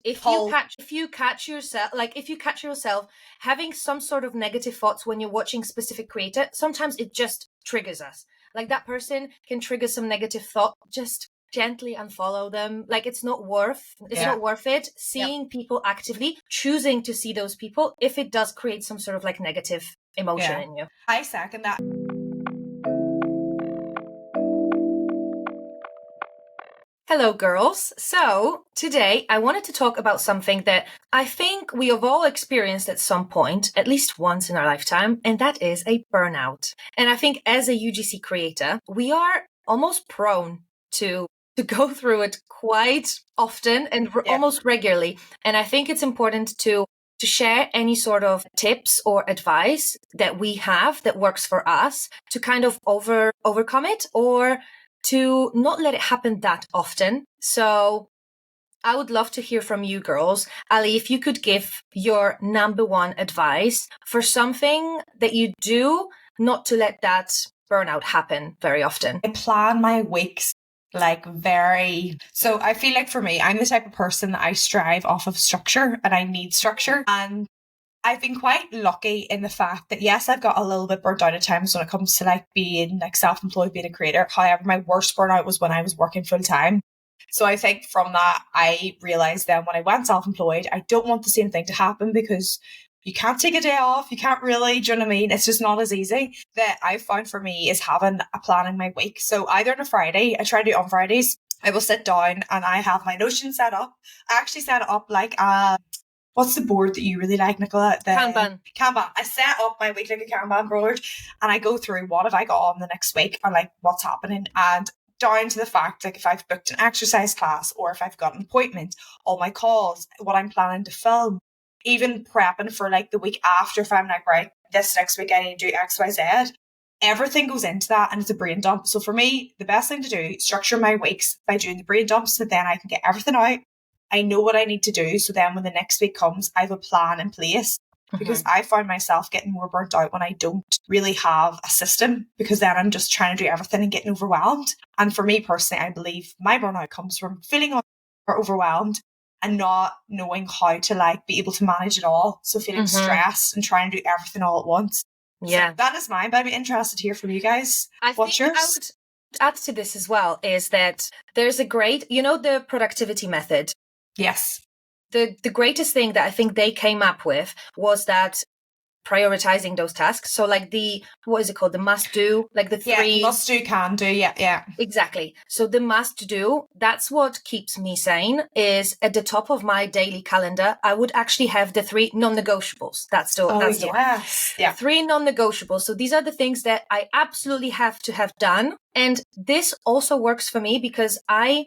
if you catch yourself having some sort of negative thoughts when you're watching specific creator, sometimes it just triggers us. Like that person can trigger some negative thought, just gently unfollow them. Like it's not worth it seeing people actively choosing to see those people if it does create some sort of like negative emotion in you. I second that. Hello, girls. So today I wanted to talk about something that I think we have all experienced at some point, at least once in our lifetime, and that is a burnout. And I think as a UGC creator, we are almost prone to go through it quite often and almost regularly. And I think it's important to share any sort of tips or advice that we have that works for us to kind of overcome it, or to not let it happen that often. So I would love to hear from you girls. Ali, if you could give your number one advice for something that you do not to let that burnout happen very often. I plan my weeks so I feel like for me, I'm the type of person that I strive off of structure, and I need structure. And I've been quite lucky in the fact that, yes, I've got a little bit burnt out at times when it comes to like being like self-employed, being a creator. However, my worst burnout was when I was working full time. So I think from that, I realized then when I went self-employed, I don't want the same thing to happen, because you can't take a day off. You can't really, do you know what I mean? It's just not as easy. That I've found for me is having a plan in my week. So either on a Friday, I try to do it on Fridays, I will sit down and I have my Notion set up. I actually set it up like what's the board that you really like, Nicola? Kanban. I set up my week like a Kanban board, and I go through what have I got on the next week and like what's happening, and down to the fact like if I've booked an exercise class or if I've got an appointment, all my calls, what I'm planning to film, even prepping for like the week after. If I'm like, right, this next week I need to do X, Y, Z. Everything goes into that, and it's a brain dump. So for me, the best thing to do, structure my weeks by doing the brain dumps, so then I can get everything out. I know what I need to do. So then when the next week comes, I have a plan in place, because I find myself getting more burnt out when I don't really have a system, because then I'm just trying to do everything and getting overwhelmed. And for me personally, I believe my burnout comes from feeling overwhelmed and not knowing how to like be able to manage it all. So feeling stressed and trying to do everything all at once. Yeah. So that is mine, but I'd be interested to hear from you guys. What's yours? I would add to this as well is that there's a great, the productivity method. Yes. The greatest thing that I think they came up with was that prioritizing those tasks. So like what is it called? The must do, like the three. Yeah, must do, can do. Yeah. Exactly. So the must do, that's what keeps me sane, is at the top of my daily calendar, I would actually have the 3 non-negotiables. That's the one. Yeah. 3 non-negotiables. So these are the things that I absolutely have to have done. And this also works for me because I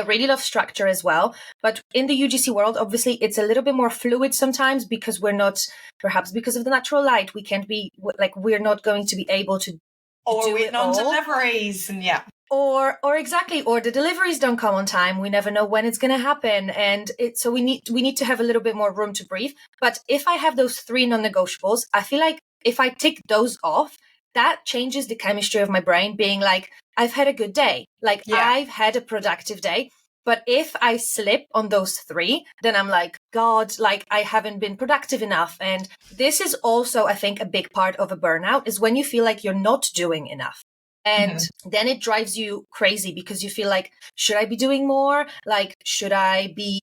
really love structure as well. But in the UGC world, obviously, it's a little bit more fluid sometimes, because we're not, perhaps because of the natural light, we can't be, like, we're not going to be able to or do waiting it on all. deliveries, and or exactly, or the deliveries don't come on time. We never know when it's going to happen. And so we need to have a little bit more room to breathe. But if I have those 3 non-negotiables, I feel like if I tick those off, that changes the chemistry of my brain, being like, I've had a good day. Like, I've had a productive day. But if I slip on those 3, then I'm like, God, like I haven't been productive enough. And this is also, I think, a big part of a burnout, is when you feel like you're not doing enough. And then it drives you crazy, because you feel like, should I be doing more? Like, should I be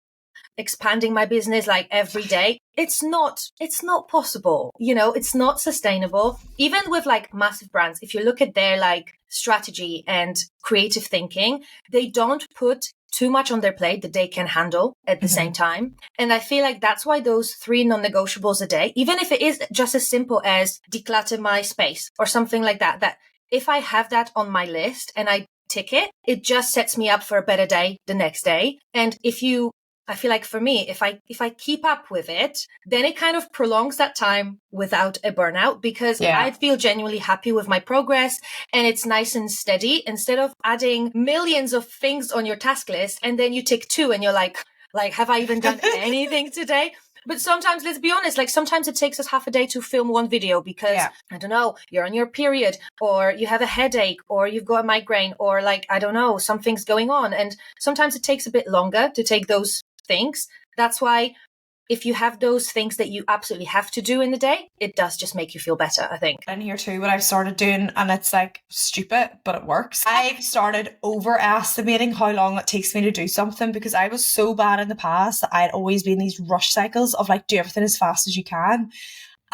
expanding my business like every day? It's not possible. It's not sustainable. Even with like massive brands, if you look at their like strategy and creative thinking, they don't put too much on their plate that they can handle at the same time. And I feel like that's why those 3 non-negotiables a day, even if it is just as simple as declutter my space or something like that if I have that on my list and I tick it, it just sets me up for a better day the next day. And I feel like for me, if I keep up with it, then it kind of prolongs that time without a burnout, because I feel genuinely happy with my progress and it's nice and steady, instead of adding millions of things on your task list and then you tick 2 and you're like, have I even done anything today? But sometimes, let's be honest, like sometimes it takes us half a day to film one video because, I don't know, you're on your period, or you have a headache, or you've got a migraine, or like, I don't know, something's going on. And sometimes it takes a bit longer to take those things. that's why if you have those things that you absolutely have to do in the day, it does just make you feel better, I think. And here too, what I've started doing, and it's like stupid, but it works. I've started overestimating how long it takes me to do something, because I was so bad in the past that I'd always be in these rush cycles of like, do everything as fast as you can.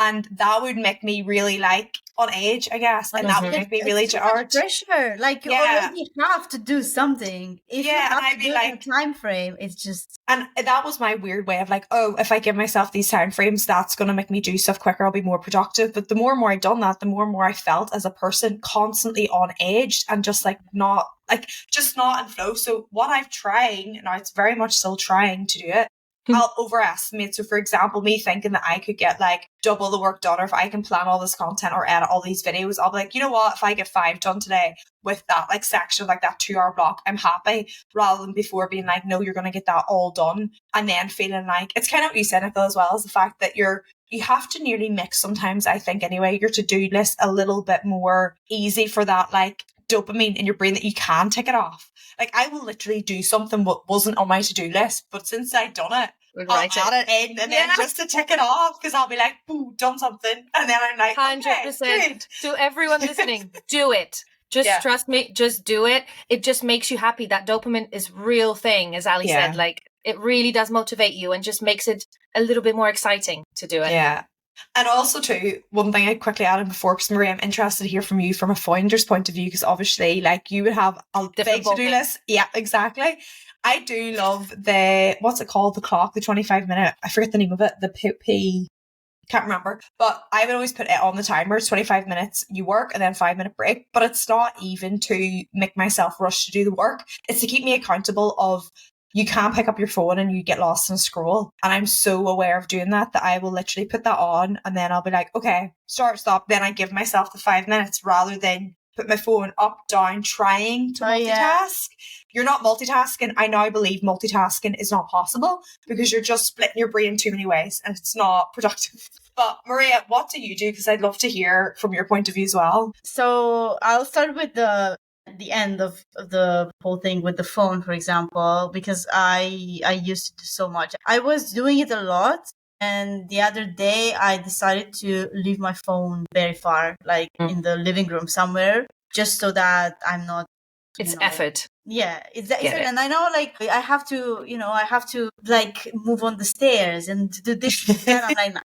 And that would make me really like on edge, I guess. And that would make me really jarred. Pressure. Like you already have to do something. If you have to do it in a time frame, it's just. And that was my weird way of like, oh, if I give myself these time frames, that's going to make me do stuff quicker. I'll be more productive. But the more and more I'd done that, the more and more I felt as a person constantly on edge and just like not in flow. So what I'm trying, now it's very much still trying to do it, I'll overestimate. So for example, me thinking that I could get like double the work done, or if I can plan all this content or edit all these videos, I'll be like, you know what, if I get 5 done today with that like section, like that 2-hour block, I'm happy, rather than before being like, no, you're going to get that all done. And then feeling like, it's kind of what you said, Nicole, as well, as the fact that you have to nearly mix sometimes, I think anyway, your to-do list a little bit more easy for that like dopamine in your brain that you can tick it off. Like I will literally do something what wasn't on my to-do list, but since I've done it, I'll add it in and then just to tick it off, because I'll be like, "Ooh, done something," and then I'm like, 100%. Okay, to everyone listening, do it. Just trust me. Just do it. It just makes you happy. That dopamine is real thing, as Ali said. Like it really does motivate you and just makes it a little bit more exciting to do it. Yeah. And also too, one thing I quickly added before, because Maria, I'm interested to hear from you from a founder's point of view, because obviously like you would have a big to-do list. Yeah, exactly. I do love what's it called? The clock, the 25-minute, I forget the name of it, the can't remember, but I would always put it on the timer. It's 25 minutes you work and then 5-minute break, but it's not even to make myself rush to do the work. It's to keep me accountable of, you can't pick up your phone and you get lost in a scroll. And I'm so aware of doing that I will literally put that on and then I'll be like, okay, start, stop. Then I give myself the 5 minutes rather than put my phone up, down, trying to multitask. Yeah. You're not multitasking. I now believe multitasking is not possible because you're just splitting your brain too many ways and it's not productive. But Maria, what do you do? Because I'd love to hear from your point of view as well. So I'll start with the end of the whole thing with the phone, for example, because I used to do so much. I was doing it a lot. And the other day I decided to leave my phone very far, like in the living room somewhere, just so that I'm not. It's effort. Yeah, it's effort. And I know, like, I have to like move on the stairs and do this. And I'm like, no,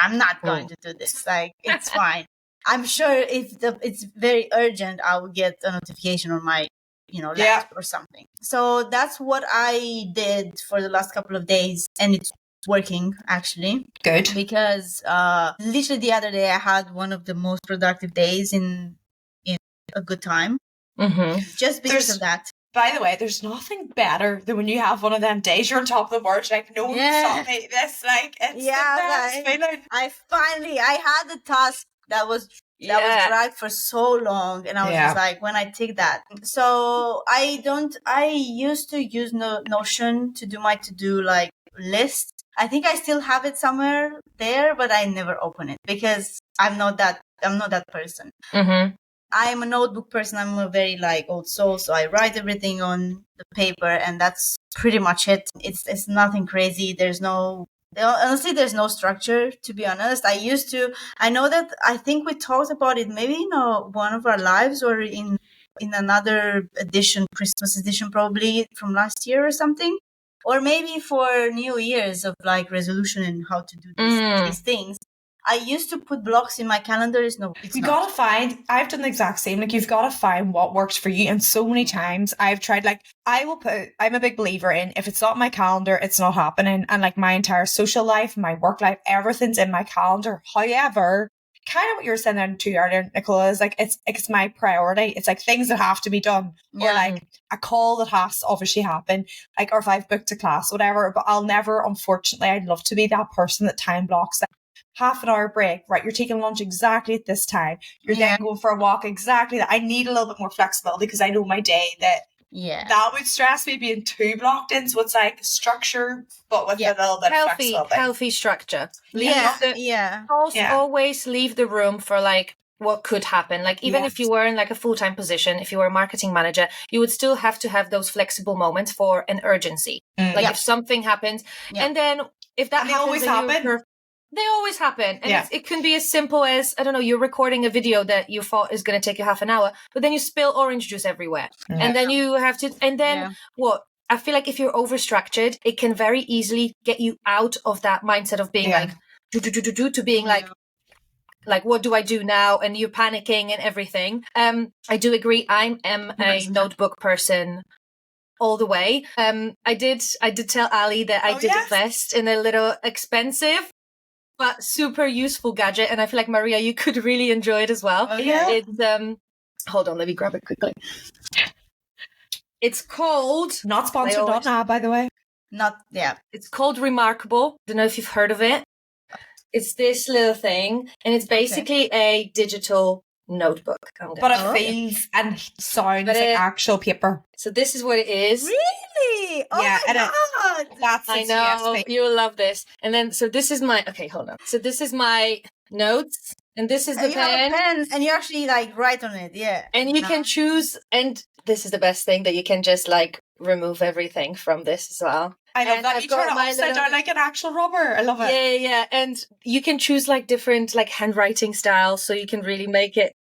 I'm not going to do this. Like, it's fine. I'm sure if it's very urgent, I will get a notification on my, laptop or something. So that's what I did for the last couple of days, and it's working actually. Good. Because literally the other day I had one of the most productive days in a good time. Mm-hmm. Just because of that. By the way, there's nothing better than when you have one of them days you're on top of the world, like no one saw me. This, like, it's the best feeling. I had a task that was dragged for so long, and I was just like, when I take that. So I used to use Notion to do my to-do like list. I think I still have it somewhere there, but I never open it because I'm not that person. Mm-hmm. I'm a notebook person. I'm a very like old soul, so I write everything on the paper, and that's pretty much it. It's nothing crazy. There's no structure, to be honest. I know that, I think we talked about it maybe in one of our lives or in another edition, Christmas edition, probably from last year or something. Or maybe for New Year's of like resolution and how to do these things. I used to put blocks in my calendar. Gotta find, I've done the exact same. Like, you've got to find what works for you. And so many times I've tried, like, I'm a big believer in, if it's not in my calendar, it's not happening. And like my entire social life, my work life, everything's in my calendar. However, kind of what you were saying there too earlier, Nicola, is like, it's my priority. It's like things that have to be done, or like a call that has to obviously happen, like, or if I've booked a class, whatever. But I'll never, unfortunately, I'd love to be that person that time blocks that half an hour break, right? You're taking lunch exactly at this time. You're then going for a walk exactly that. I need a little bit more flexibility because I know my day that would stress me being too blocked in. So it's like structure, but with a little bit of flexibility. Healthy structure. Also always leave the room for like what could happen. Like even if you were in like a full-time position, if you were a marketing manager, you would still have to have those flexible moments for an urgency. Like if something happens, and then if that and they happens, always then happen. they always happen. And it can be as simple as, I don't know, you're recording a video that you thought is going to take you half an hour, but then you spill orange juice everywhere. And then you have to, and then what? I feel like if you're overstructured, it can very easily get you out of that mindset of being like, to being like, what do I do now? And you're panicking and everything. I do agree. I am a notebook person all the way. I did tell Ali that I did invest in a little expensive but super useful gadget, and I feel like, Maria, you could really enjoy it as well. It's hold on, let me grab it quickly. It's called, not sponsored on now, by the way. It's called Remarkable. Don't know if you've heard of it. It's this little thing, and it's basically a digital notebook. But it feels and sounds like actual paper. So this is what it is. Really? Oh my God. That's I know. You will love this. And then, so this is my, okay, hold on. So this is my notes, and this is the pen. Have a pen, and you actually like write on it, And you can choose, and this is the best thing, that you can just like remove everything from this as well. I love that. You turn it upside down like an actual rubber. I love it. Yeah. And you can choose like different like handwriting styles, so you can really make it.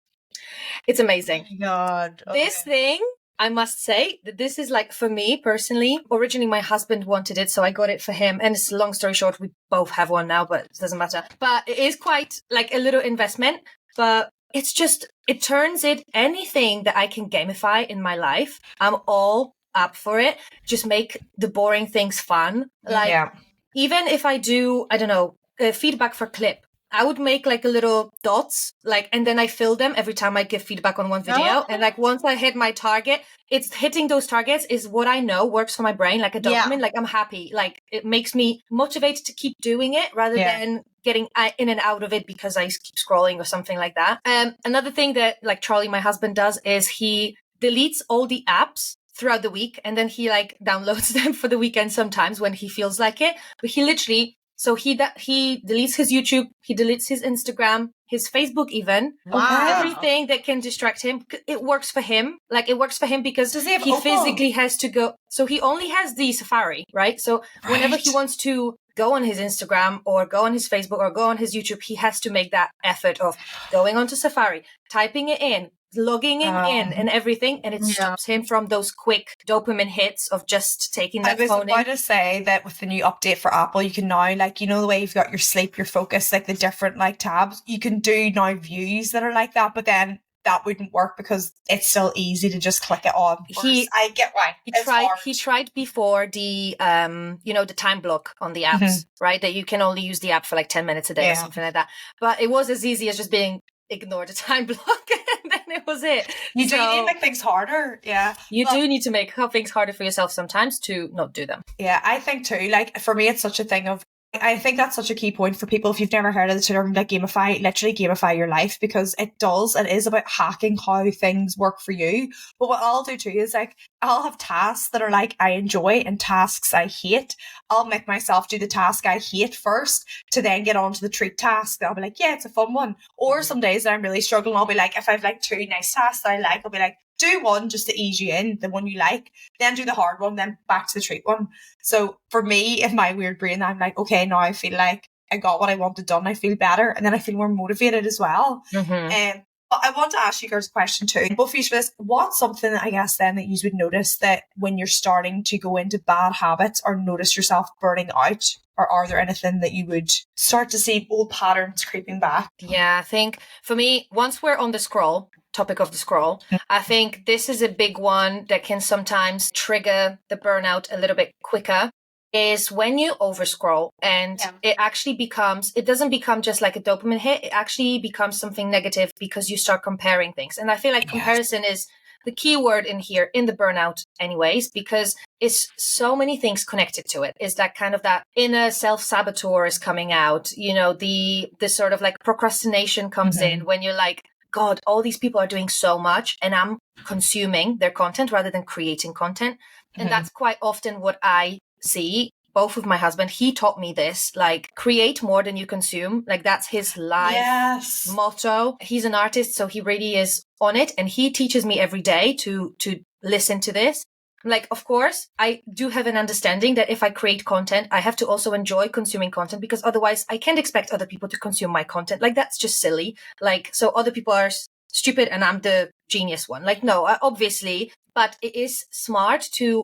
It's amazing. Oh my God. This thing, I must say that this is like, for me personally, originally my husband wanted it, so I got it for him. And it's long story short, we both have one now, but it doesn't matter. But it is quite like a little investment, but it's just, it turns it, anything that I can gamify in my life, I'm all up for it. Just make the boring things fun. Like even if I do, I don't know, feedback for clip, I would make like a little dots, like, and then I fill them every time I give feedback on one video. And like once I hit my target, it's hitting those targets is what I know works for my brain, like a dopamine. Like I'm happy. Like it makes me motivated to keep doing it rather than getting in and out of it because I keep scrolling or something like that. Another thing that like Charlie, my husband, does is he deletes all the apps throughout the week, and then he like downloads them for the weekend sometimes when he feels like it. But he literally, so he deletes his YouTube, he deletes his Instagram, his Facebook even. Everything that can distract him. It works for him. Like it works for him because he physically has to go. So he only has the Safari, right? So whenever he wants to go on his Instagram or go on his Facebook or go on his YouTube, he has to make that effort of going onto Safari, typing it in, logging in and everything, and it stops him from those quick dopamine hits of just taking that phone in. I was about to say that with the new update for Apple, you can now, like, you know, the way you've got your sleep, your focus, like the different like tabs, you can do now views that are like that, but then that wouldn't work because it's still easy to just click it on. I get why. He tried before the the time block on the apps, right? That you can only use the app for like 10 minutes a day or something like that. But it was as easy as just being ignore the time block and then it was it. You do need to make things harder. You do need to make things harder for yourself sometimes to not do them. I think too, like for me it's such a thing of, I think that's such a key point for people. If you've never heard of the term like literally gamify your life, because it is about hacking how things work for you. But what I'll do too is like, I'll have tasks that are like I enjoy and tasks I hate. I'll make myself do the task I hate first to then get on to the treat task. I'll be like, yeah, it's a fun one. Or some days that I'm really struggling, I'll be like, if I've like two nice tasks that I like, I'll be like, do one just to ease you in, the one you like, then do the hard one, then back to the treat one. So for me, in my weird brain, I'm like, okay, now I feel like I got what I wanted done. I feel better. And then I feel more motivated as well. But I want to ask you guys a question too. Both of you for this, what's something I guess then that you would notice that when you're starting to go into bad habits or notice yourself burning out? Or are there anything that you would start to see old patterns creeping back? Yeah, I think for me, once we're on the topic of the scroll, I think this is a big one that can sometimes trigger the burnout a little bit quicker, is when you over scroll and it actually it doesn't become just like a dopamine hit, it actually becomes something negative because you start comparing things. And I feel like comparison is the key word in here, in the burnout anyways, because it's so many things connected to it. It's that kind of that inner self-saboteur is coming out, you know, the sort of like procrastination comes in when you're like, God, all these people are doing so much and I'm consuming their content rather than creating content. And that's quite often what I see both with my husband. He taught me this, like, create more than you consume. Like, that's his life motto. He's an artist, so he really is on it. And he teaches me every day to listen to this. Like, of course, I do have an understanding that if I create content, I have to also enjoy consuming content, because otherwise I can't expect other people to consume my content. Like, that's just silly. Like, so other people are stupid and I'm the genius one. Like, no, obviously, but it is smart to,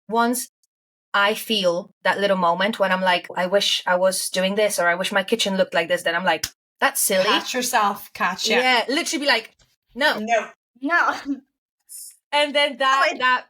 once I feel that little moment when I'm like, I wish I was doing this, or I wish my kitchen looked like this, then I'm like, that's silly. Catch yourself, Yeah, literally be like, no. And then that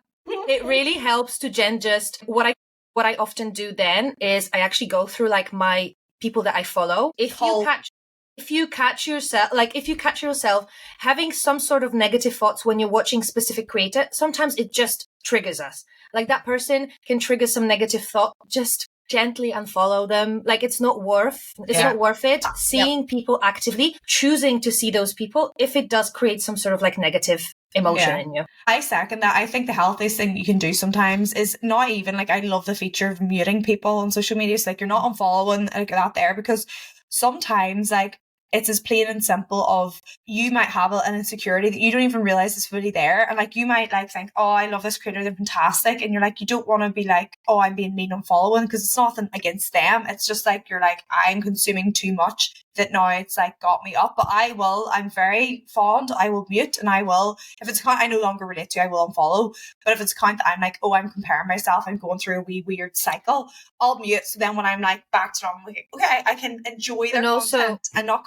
it really helps to just what I often do then is I actually go through like my people that I follow. If you catch yourself having some sort of negative thoughts when you're watching specific creator, sometimes it just triggers us. Like, that person can trigger some negative thought, just gently unfollow them. Like, it's not worth it seeing people actively choosing to see those people if it does create some sort of like negative emotion in you. I second that. I think the healthiest thing you can do sometimes is not even like, I love the feature of muting people on social media. It's like, you're not unfollowing like that there, because sometimes like it's as plain and simple of, you might have an insecurity that you don't even realize is fully there. And like, you might like think, oh, I love this creator, they're fantastic. And you're like, you don't want to be like, oh, I'm being mean on following, because it's nothing against them. It's just like, you're like, I'm consuming too much that now it's like got me up. But I'm very fond, I will mute, and I will, if it's a account I no longer relate to, I will unfollow. But if it's a account that I'm like, oh, I'm comparing myself, I'm going through a wee weird cycle, I'll mute. So then when I'm like back to normal, like, okay, I can enjoy their content and not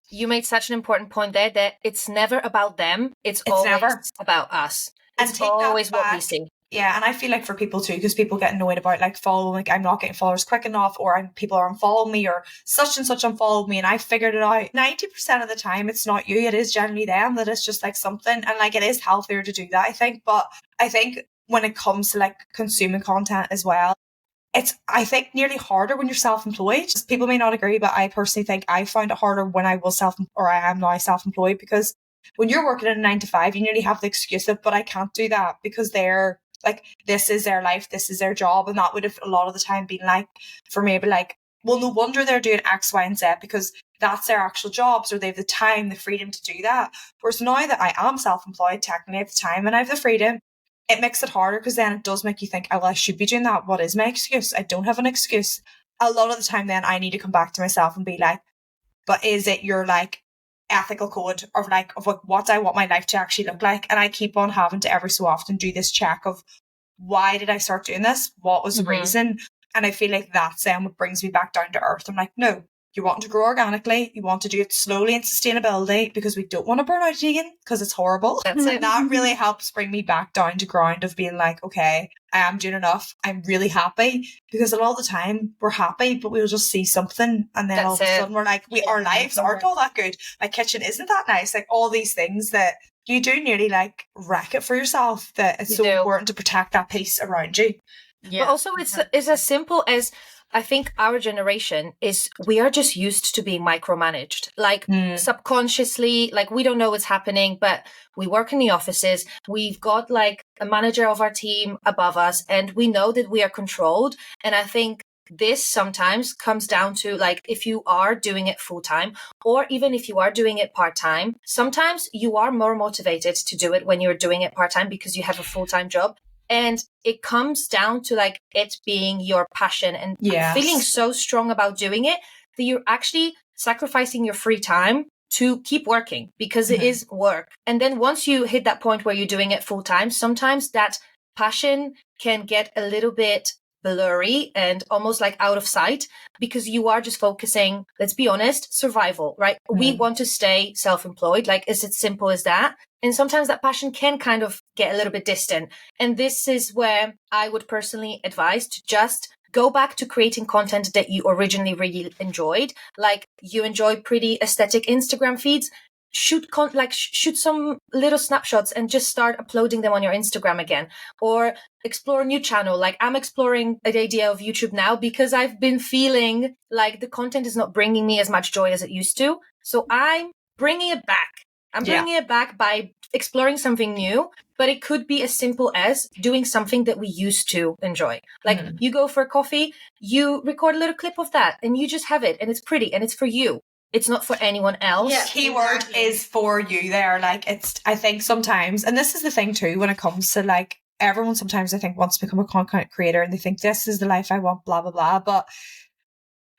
you made such an important point there, that it's never about them. It's always never about us. It's always what we see. Yeah, and I feel like for people too, because people get annoyed about like following, like I'm not getting followers quick enough, or people are unfollowing me, or such and such unfollowed me, and I figured it out. 90% of the time, it's not you; it is generally them. That it's just like something, and like it is healthier to do that, I think. But I think when it comes to like consuming content as well, it's, I think, nearly harder when you're self-employed. People may not agree, but I personally think I found it harder when I was I am now self-employed, because when you're working in a 9 to 5, you nearly have the excuse of, but I can't do that because they're like, this is their life, this is their job. And that would have a lot of the time been like, for me, be like, well, no wonder they're doing X, Y, and Z, because that's their actual jobs, or they have the time, the freedom to do that. Whereas now that I am self-employed, technically I have the time and I have the freedom, it makes it harder, because then it does make you think, oh, well, I should be doing that. What is my excuse? I don't have an excuse. A lot of the time then I need to come back to myself and be like, but is it your like ethical code of what I want my life to actually look like? And I keep on having to every so often do this check of, why did I start doing this? What was the reason? And I feel like that's then what brings me back down to earth. I'm like, no, you want to grow organically. You want to do it slowly and sustainability, because we don't want to burn out again, because it's horrible. And that really helps bring me back down to ground of being like, okay, I am doing enough. I'm really happy, because a lot of the time we're happy, but we'll just see something, and then all of a sudden we're like, our lives aren't all that good. My kitchen isn't that nice. Like all these things that you do nearly like wreck it for yourself, that it's so important to protect that peace around you. Yeah. But also it's as simple as, I think our generation we are just used to being micromanaged, like subconsciously, like we don't know what's happening, but we work in the offices. We've got like a manager of our team above us, and we know that we are controlled. And I think this sometimes comes down to like, if you are doing it full time, or even if you are doing it part time, sometimes you are more motivated to do it when you're doing it part time because you have a full time job. And it comes down to like it being your passion and feeling so strong about doing it that you're actually sacrificing your free time to keep working, because it is work. And then once you hit that point where you're doing it full time, sometimes that passion can get a little bit blurry and almost like out of sight, because you are just focusing, let's be honest, survival, right? We want to stay self-employed. Like, is it simple as that? And sometimes that passion can kind of get a little bit distant. And this is where I would personally advise to just go back to creating content that you originally really enjoyed. Like, you enjoy pretty aesthetic Instagram feeds. Shoot some little snapshots and just start uploading them on your Instagram again, or explore a new channel. Like, I'm exploring the idea of YouTube now because I've been feeling like the content is not bringing me as much joy as it used to. So I'm bringing it back. I'm bringing it back by exploring something new, but it could be as simple as doing something that we used to enjoy. Like you go for a coffee, you record a little clip of that and you just have it and it's pretty and it's for you. It's not for anyone else. Yeah, Keyword exactly. is for you there. Like I think sometimes, and this is the thing too, when it comes to like everyone sometimes I think wants to become a content creator and they think this is the life I want, blah, blah, blah. But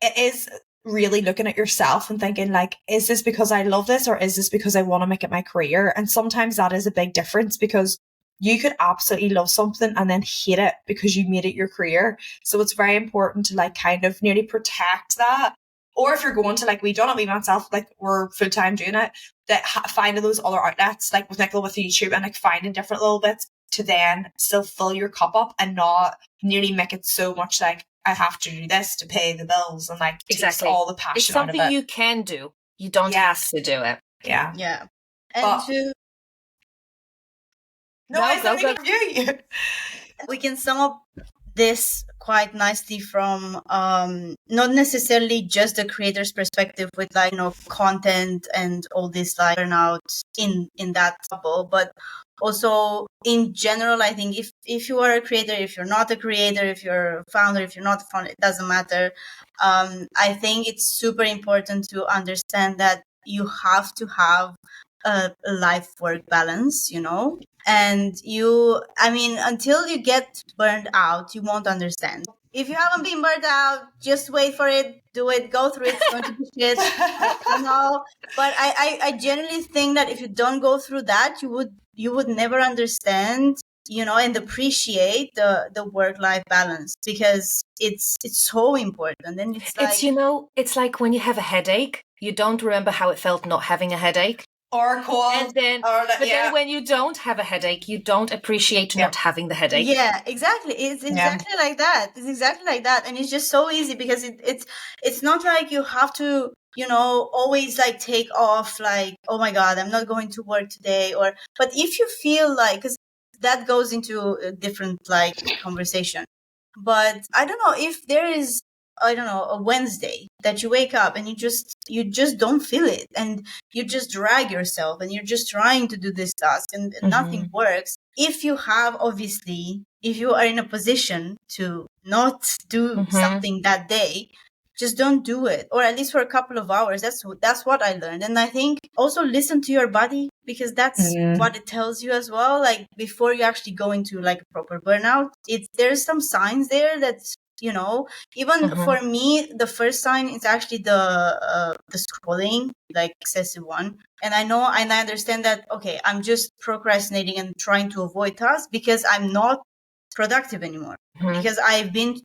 it is really looking at yourself and thinking like, is this because I love this or is this because I want to make it my career? And sometimes that is a big difference because you could absolutely love something and then hate it because you made it your career. So it's very important to like kind of nearly protect that. Or if you're going to like, we done it, we myself, like we're full time doing it, that finding those other outlets, like with Nicola with YouTube and like finding different little bits to then still fill your cup up and not nearly make it so much like, I have to do this to pay the bills and like takes all the passion it's something out of it. you can do. You don't have to do it. Yeah. Yeah. And go. We can sum up this quite nicely from not necessarily just the creator's perspective with like, you know, content and all this like burnout in that bubble, but also in general. I think if you are a creator, if you're not a creator, if you're a founder, if you're not a founder, it doesn't matter. I think it's super important to understand that you have to have a life work balance, you know, and until you get burned out, you won't understand. If you haven't been burned out, just wait for it, do it, go through it. It's going to be shit, you know. But I genuinely think that if you don't go through that, you would never understand, you know, and appreciate the work-life balance, because it's so important. And it's like, you know, it's like when you have a headache, you don't remember how it felt not having a headache. Or cold. And then, then when you don't have a headache, you don't appreciate not having the headache. Yeah, exactly. It's exactly like that. It's exactly like that. And it's just so easy because it's not like you have to, you know, always like take off like, oh my God, I'm not going to work today. But if you feel like, because that goes into a different like conversation. But I don't know if there is, I don't know, a Wednesday that you wake up and you just don't feel it, and you just drag yourself and you're just trying to do this task and nothing works. If you are in a position to not do something that day, just don't do it, or at least for a couple of hours. That's what I learned. And I think also listen to your body, because that's what it tells you as well. Like before you actually go into like a proper burnout, there's some signs there that's, you know, even for me, the first sign is actually the scrolling, like excessive one. And I know, and I understand that, okay, I'm just procrastinating and trying to avoid tasks because I'm not productive anymore, because I've been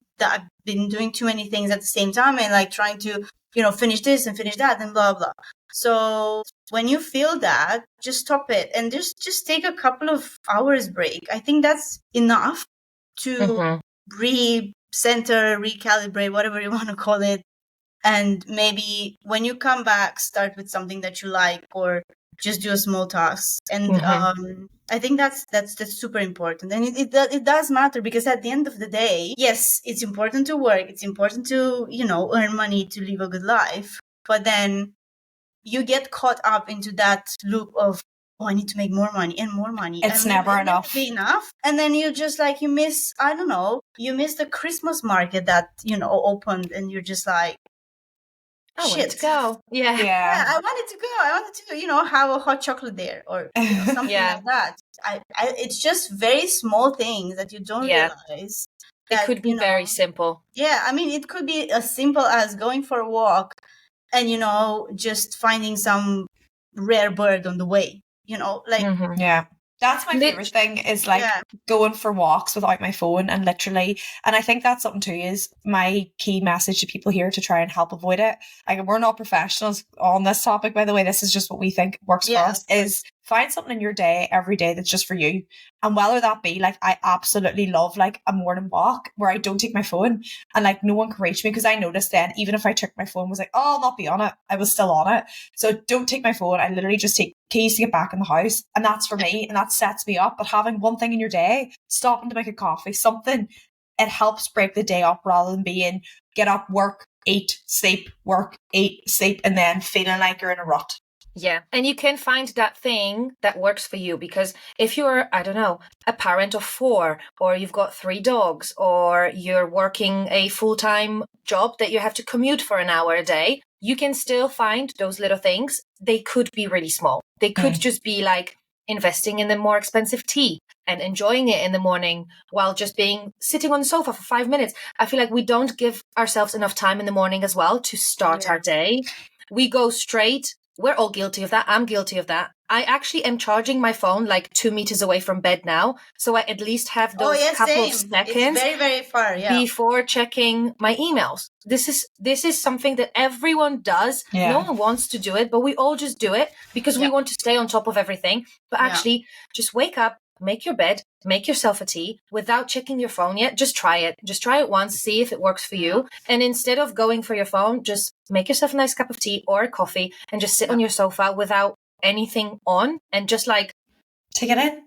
doing too many things at the same time and like trying to, you know, finish this and finish that and blah, blah. So when you feel that, just stop it and just take a couple of hours break. I think that's enough to recenter, recalibrate, whatever you want to call it. And maybe when you come back, start with something that you like, or just do a small task. And I think that's super important. And it does matter, because at the end of the day, yes, it's important to work. It's important to, you know, earn money to live a good life. But then you get caught up into that loop of, oh, I need to make more money and more money. It's never enough. Be enough. And then you just like, you miss the Christmas market that, you know, opened, and you're just like, I wanted to go. Yeah, I wanted to go. I wanted to, you know, have a hot chocolate there, or, you know, something like that. It's just very small things that you don't realize. It could be very simple. Yeah, I mean, it could be as simple as going for a walk and, you know, just finding some rare bird on the way, you know, like. Yeah. That's my favorite thing, is like going for walks without my phone, and literally, and I think that's something too, is my key message to people here to try and help avoid it. Like, we're not professionals on this topic, by the way. This is just what we think works for us, is find something in your day every day that's just for you. And whether that be like, I absolutely love like a morning walk where I don't take my phone and like no one can reach me, because I noticed then even if I took my phone, was like, oh, I'll not be on it, I was still on it. So don't take my phone. I literally just take keys to get back in the house, and that's for me, and that sets me up. But having one thing in your day, stopping to make a coffee, something, it helps break the day up, rather than being get up, work, eat, sleep, work, eat, sleep, and then feeling like you're in a rut. Yeah. And you can find that thing that works for you, because if you're, I don't know, a parent of 4, or you've got 3 dogs, or you're working a full-time job that you have to commute for an hour a day, you can still find those little things. They could be really small. They could just be like investing in the more expensive tea and enjoying it in the morning while just sitting on the sofa for 5 minutes. I feel like we don't give ourselves enough time in the morning as well to start our day. We go straight. We're all guilty of that. I'm guilty of that. I actually am charging my phone like 2 meters away from bed now. So I at least have those couple of seconds. It's very, very far, before checking my emails. This is something that everyone does. No one wants to do it, but we all just do it because we want to stay on top of everything. But actually, just wake up, make your bed, make yourself a tea without checking your phone yet. Just try it. Just try it once, see if it works for you. And instead of going for your phone, just make yourself a nice cup of tea or a coffee and just sit on your sofa without anything on and just like take it in.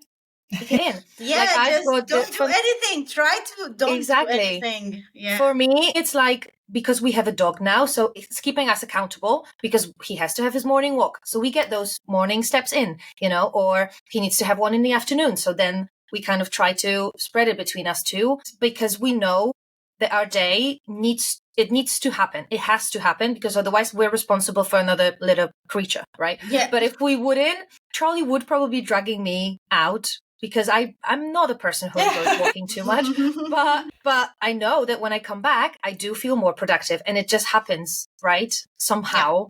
Take it in. Don't do anything. Try to don't do anything. Yeah. For me, it's like, because we have a dog now, so it's keeping us accountable because he has to have his morning walk. So we get those morning steps in, or he needs to have one in the afternoon. So then we kind of try to spread it between us two, because we know that our day needs to happen. It has to happen, because otherwise we're responsible for another little creature, right? Yeah. But if we wouldn't, Charlie would probably be dragging me out, because I'm not a person who enjoys walking too much. But I know that when I come back, I do feel more productive, and it just happens, right? Somehow.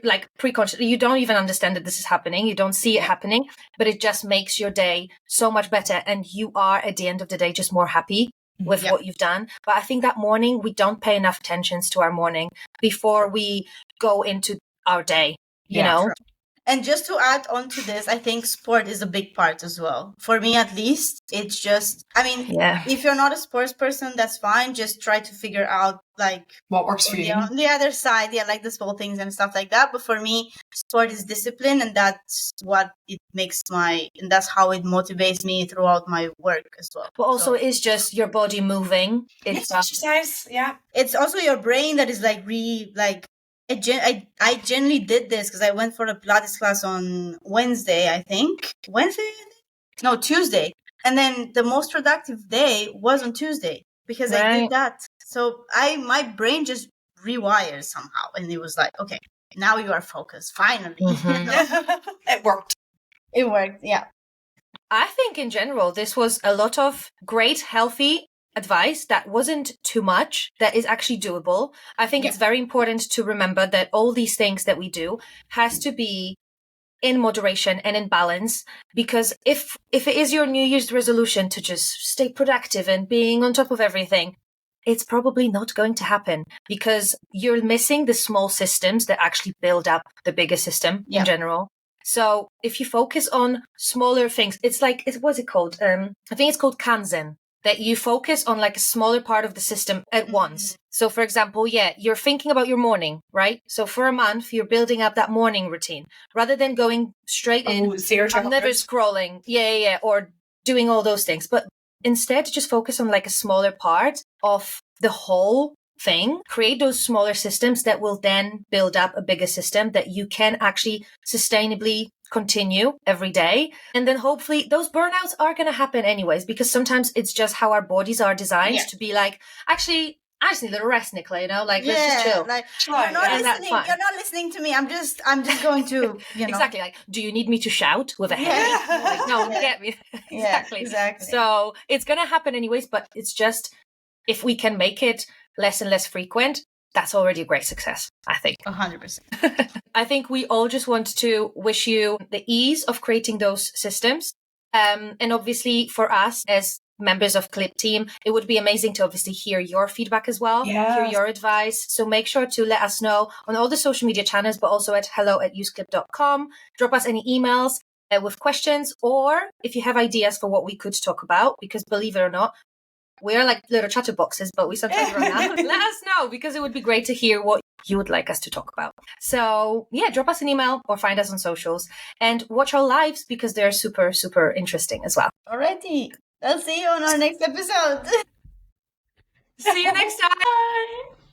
Like pre-consciously, you don't even understand that this is happening. You don't see it happening, but it just makes your day so much better. And you are, at the end of the day, just more happy with what you've done. But I think that morning, we don't pay enough attention to our morning before we go into our day, you know? True. And just to add on to this, I think sport is a big part as well. For me, at least, it's just, if you're not a sports person, that's fine. Just try to figure out like what works for you. On the other side, like the small things and stuff like that. But for me, sport is discipline, and that's what it makes and that's how it motivates me throughout my work as well. But also, it's just your body moving. It's exercise, It's also your brain that is like I generally did this because I went for a Pilates class on Wednesday, I think. No, Tuesday. And then the most productive day was on Tuesday because I did that. So my brain just rewired somehow. And it was like, okay, now you are focused. Finally. It worked. It worked, yeah. I think in general, this was a lot of great, healthy advice that wasn't too much, that is actually doable. I think it's very important to remember that all these things that we do has to be in moderation and in balance, because if it is your New Year's resolution to just stay productive and being on top of everything, it's probably not going to happen, because you're missing the small systems that actually build up the bigger system in general. So if you focus on smaller things, it's like, what's it called? I think it's called Kanban. That you focus on like a smaller part of the system at once. So for example, you're thinking about your morning, right? So for a month, you're building up that morning routine rather than going straight in. I'm never scrolling. Or doing all those things. But instead, just focus on like a smaller part of the whole thing. Create those smaller systems that will then build up a bigger system that you can actually sustainably continue every day. And then hopefully those burnouts are going to happen anyways, because sometimes it's just how our bodies are designed to be like, actually, I just need a little rest, Nicola, let's just chill. Like, you're not listening to me. I'm just going to, Exactly. Like, do you need me to shout with a head? Like, no, you get me. Exactly. So it's going to happen anyways, but it's just, if we can make it less and less frequent, that's already a great success, I think. 100%. I think we all just want to wish you the ease of creating those systems. And obviously for us as members of Clip Team, it would be amazing to obviously hear your feedback as well, hear your advice. So make sure to let us know on all the social media channels, but also at hello@useclip.com. Drop us any emails with questions, or if you have ideas for what we could talk about, because believe it or not, we're like little chatterboxes, but we sometimes run out. Let us know, because it would be great to hear what you would like us to talk about. So drop us an email or find us on socials and watch our lives, because they're super, super interesting as well. Alrighty. I'll see you on our next episode. See you next time. Bye.